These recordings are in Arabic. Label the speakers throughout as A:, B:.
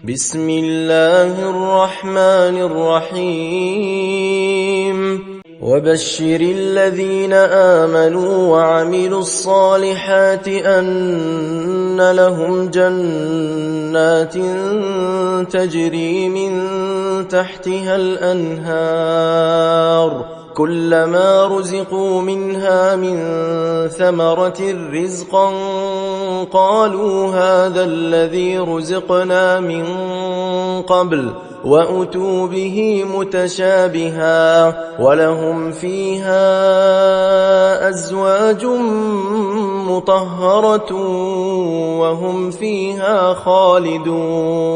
A: بسم الله الرحمن الرحيم وبشر الذين آمنوا وعملوا الصالحات أن لهم جنات تجري من تحتها الأنهار كلما رزقوا منها من ثمرة رزقا قالوا هذا الذي رزقنا من قبل وأتوا به متشابها ولهم فيها أزواج مطهرة وهم فيها خالدون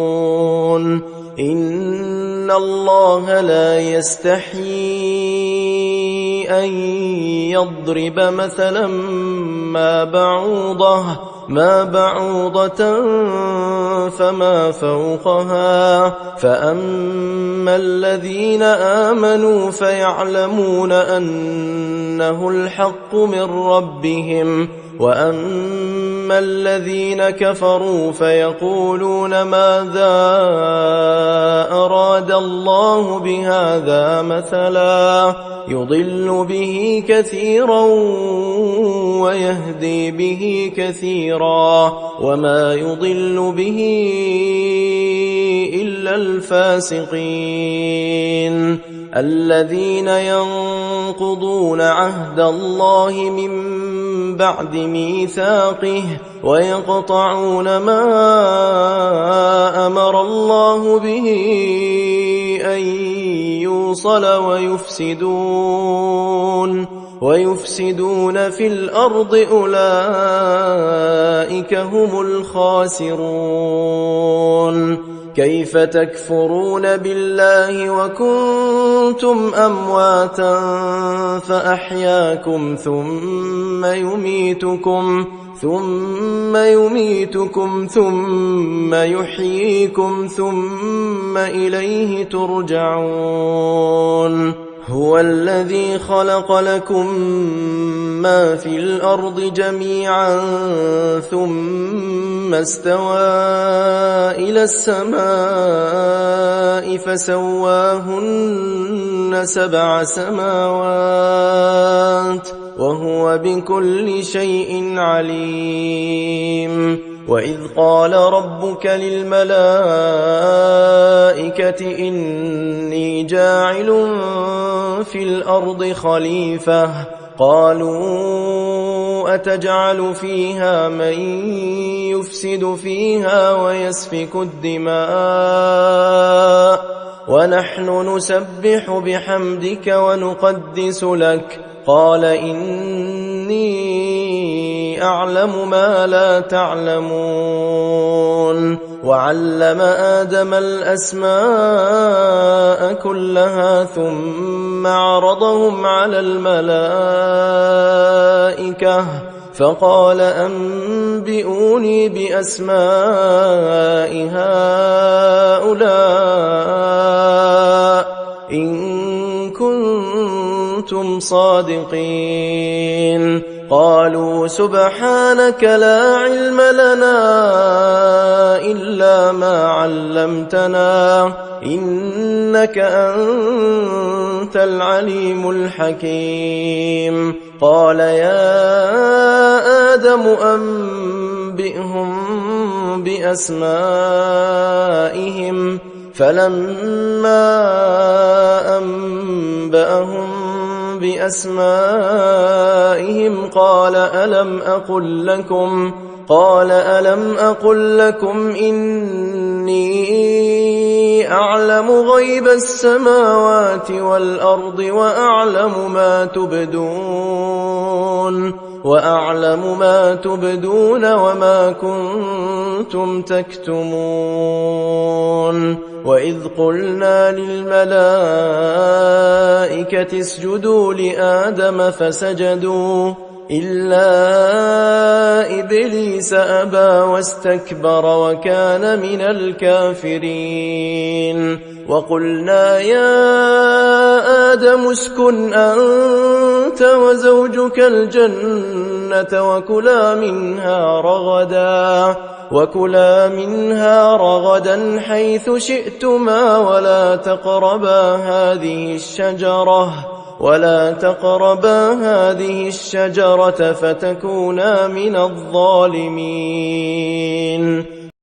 A: إن الله لا يستحيي أن يضرب مثلا ما بعوضة فما فوقها فأما الذين آمنوا فيعلمون أنه الحق من ربهم وأما الذين كفروا فيقولون ماذا أراد الله بهذا مثلا يضل به كثيرا ويهدي به كثيرا وما يضل به إلا الفاسقين الذين ينقضون عهد الله من بعد ميثاقه ويقطعون ما أمر الله به أن يوصل ويفسدون في الأرض أولئك هم الخاسرون كيف تكفرون بالله وكنتم أمواتا فأحياكم ثم يميتكم ثم يحييكم ثم إليه ترجعون هو الذي خلق لكم ما في الأرض جميعا ثم استوى إلى السماء فسواهن 7 سماوات وهو بكل شيء عليم وإذ قال ربك للملائكة إني جاعل في الأرض خليفة قالوا أتجعل فيها من يفسد فيها ويسفك الدماء ونحن نسبح بحمدك ونقدس لك قال إني أعلم ما لا تعلمون وعلم آدم الأسماء كلها ثم عرضهم على الملائكة فقال أنبئوني بأسماء هؤلاء إن كنتم صادقين قالوا سبحانك لا علم لنا إلا ما علمتنا إنك أنت العليم الحكيم قال يا آدم أنبئهم بأسمائهم فلما أنبأهم بأسمائهم قال ألم أقل لكم إني أعلم غيب السماوات والأرض وأعلم ما تبدون وما كنتم تكتمون وإذ قلنا للملائكة اسجدوا لآدم إلا إبليس أبى واستكبر وكان من الكافرين وقلنا يا آدم اسكن أنت وزوجك الجنة وكلا منها رغدا حيث شئتما ولا تقربا هذه الشجرة فتكونا من الظالمين